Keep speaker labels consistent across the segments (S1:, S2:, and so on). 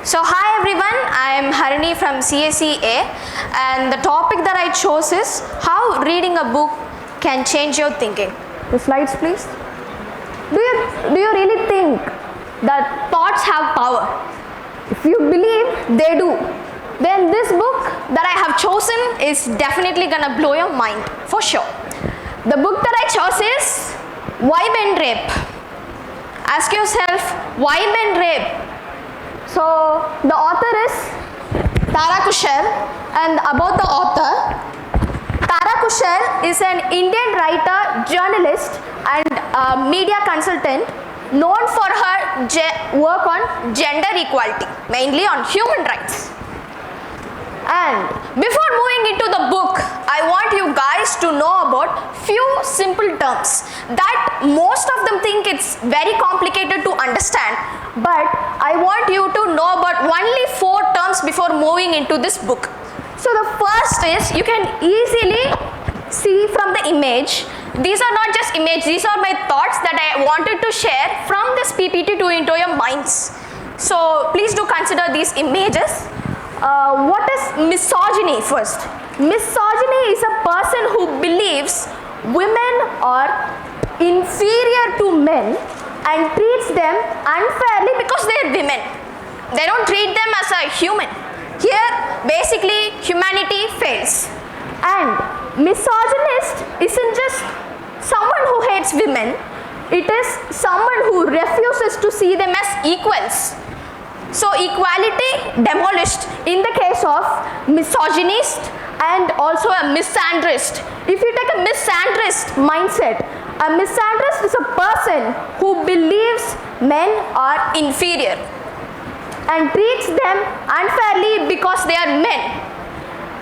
S1: So hi everyone, I am Harini from CSE and the topic that I chose is how reading a book can change your thinking. The slides please. Do you really think that thoughts have power? If you believe they do, then this book that I have chosen is definitely gonna blow your mind for sure. The book that I chose is Why Men Rape. Ask yourself, why men rape? So the author is Tara Kushal, and about the author, Tara Kushal is an Indian writer, journalist and media consultant known for her work on gender equality, mainly on human rights. And before moving into the book, I want you guys to know about few simple terms that most of them think it's very complicated to understand, but I want you to know about only 4 terms before moving into this book. So the first is, you can easily see from the image, these are not just images, these are my thoughts that I wanted to share from this PPT to into your minds. So please do consider these images. What is misogyny first? Misogyny is a person who believes women are inferior to men and treats them unfairly because they are women. They don't treat them as a human. Here, basically, humanity fails. And misogynist isn't just someone who hates women, it is someone who refuses to see them as equals. So equality demolished in the case of misogynist and also a misandrist. If you take a misandrist mindset, a misandrist is a person who believes men are inferior and treats them unfairly because they are men.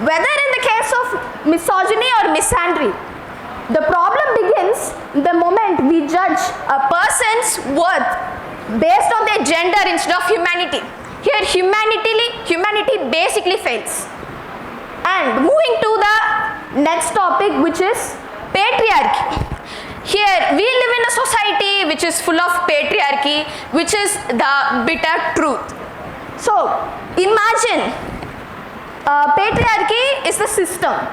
S1: Whether in the case of misogyny or misandry, the problem begins the moment we judge a person's worth based on their gender instead of humanity. Here humanity basically fails. And moving to the next topic, which is patriarchy. Here we live in a society which is full of patriarchy, which is the bitter truth. So imagine patriarchy is the system,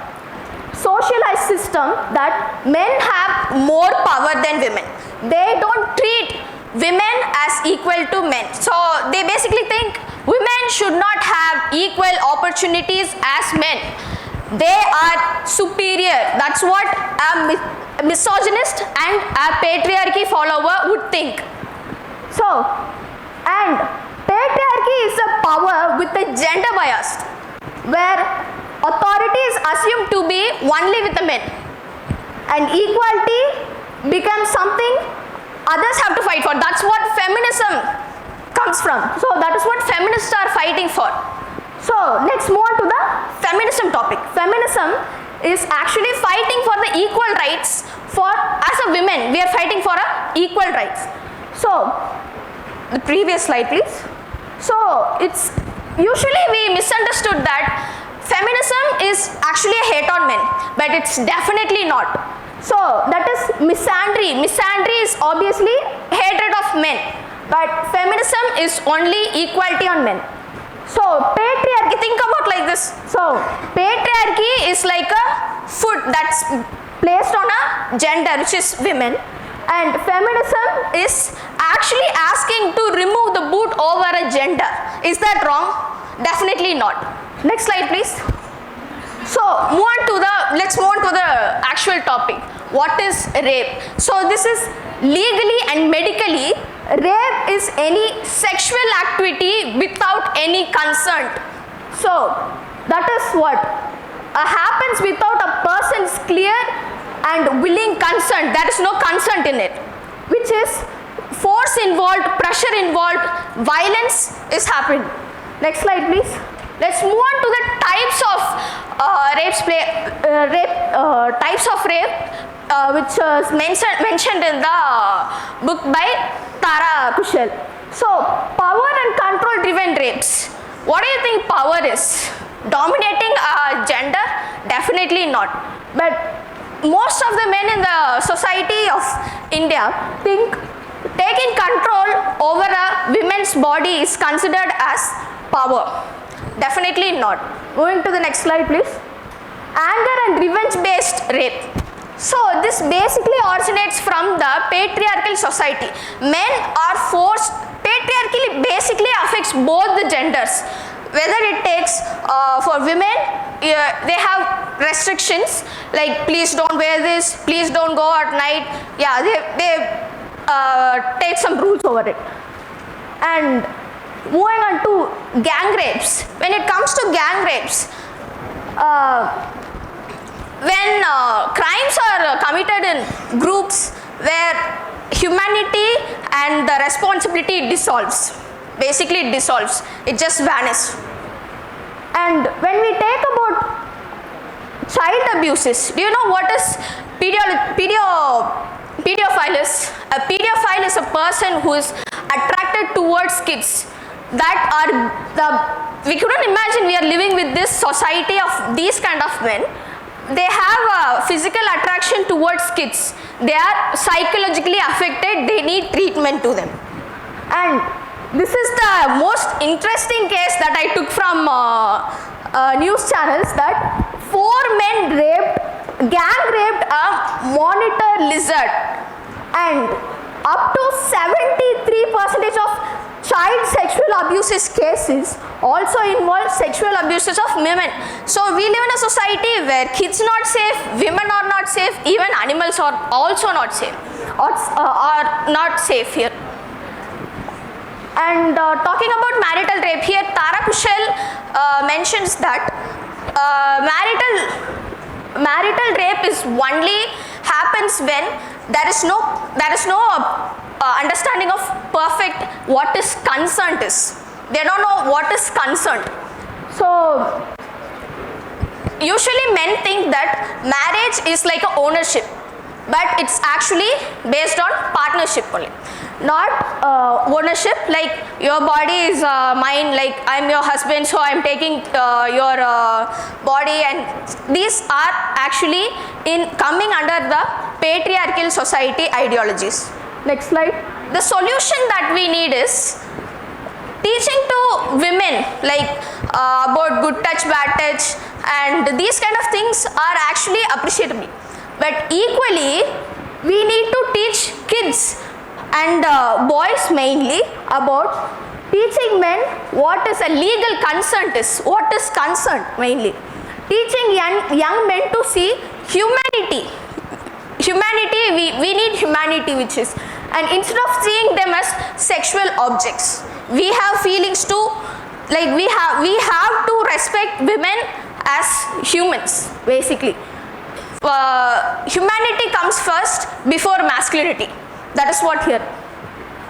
S1: socialized system that men have more power than women. They don't treat women as equal to men. So they basically think women should not have equal opportunities as men. They are superior. That's what a misogynist and a patriarchy follower would think. So, and patriarchy is a power with a gender bias, where authority is assumed to be only with the men, and equality becomes something others have to fight for. That's what feminism comes from. So that is what feminists are fighting for. So let's move on to the feminism topic. Feminism is actually fighting for the equal rights for as a women. We are fighting for equal rights. So the previous slide please. So it's usually we misunderstood that feminism is actually a hate on men, but it's definitely not. So that is misandry. Misandry is obviously hatred of men, but feminism is only equality on men. So patriarchy, think about like this. So patriarchy is like a foot that's placed on a gender, which is women, and feminism is actually asking to remove the boot over a gender. Is that wrong? Definitely not. Next slide please. So let's move on to the actual topic. What is rape? So this is legally and medically, rape is any sexual activity without any consent. So that is what happens without a person's clear and willing consent. There is no consent in it, which is force involved, pressure involved, violence is happening. Next slide please. Let's move on to the types of types of rape, which was mentioned in the book by Tara Kushal. So power and control driven rapes. What do you think power is? Dominating a gender? Definitely not. But most of the men in the society of India think taking control over a women's body is considered as power? Definitely not. Moving to the next slide, please. Anger and revenge-based rape. So this basically originates from the patriarchal society. Men are forced, patriarchy basically affects both the genders. Whether it takes for women, they have restrictions like please don't wear this, please don't go at night. Yeah, they take some rules over it. And moving on to gang rapes. When it comes to gang rapes, when crimes are committed in groups where humanity and the responsibility dissolves, basically it dissolves, it just vanishes. And when we take about child abuses, do you know what is pedophile is? A pedophile is a person who is attracted towards kids that are we couldn't imagine we are living with this society of these kind of men. They have a physical attraction towards kids. They are psychologically affected. They need treatment to them. And this is the most interesting case that I took from news channels, that 4 men gang raped a monitor lizard, and up to 73% of child sexual abuses cases also involve sexual abuses of women. So we live in a society where kids not safe, women are not safe, even animals are also not safe, or are not safe here. And talking about marital rape, here Tara Kushal mentions that marital rape is only happens when there is no understanding of perfect what is consent is. They don't know what is consent. So usually men think that marriage is like a ownership, but it's actually based on partnership only, not ownership like your body is mine, like I'm your husband, so I'm taking your body, and these are actually coming under the patriarchal society ideologies. Next slide. The solution that we need is teaching to women like about good touch, bad touch, and these kind of things are actually appreciable. But equally, we need to teach kids and boys mainly about teaching men what is a legal consent is, what is consent mainly. Teaching young men to see humanity. We need humanity, which is, and instead of seeing them as sexual objects, we have feelings too, like we have to respect women as humans basically. Humanity comes first before masculinity. That is what here.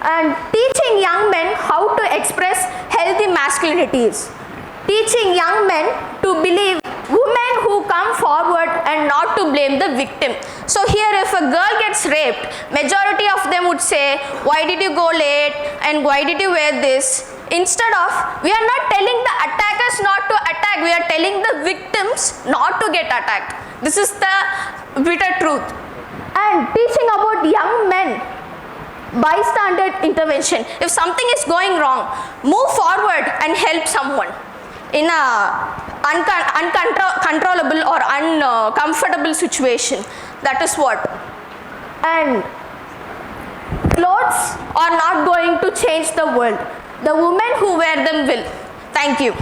S1: And teaching young men how to express healthy masculinity is teaching young men to believe women who come forward and not to blame the victim. So here if a girl gets raped, majority of them would say, why did you go late and why did you wear this? Instead of, we are not telling the attackers not to attack, we are telling the victims not to get attacked. This is the bitter truth. And teaching about young men, bystander intervention. If something is going wrong, move forward and help someone in a uncontrollable or uncomfortable situation. That is what. And clothes are not going to change the world. The women who wear them will. Thank you.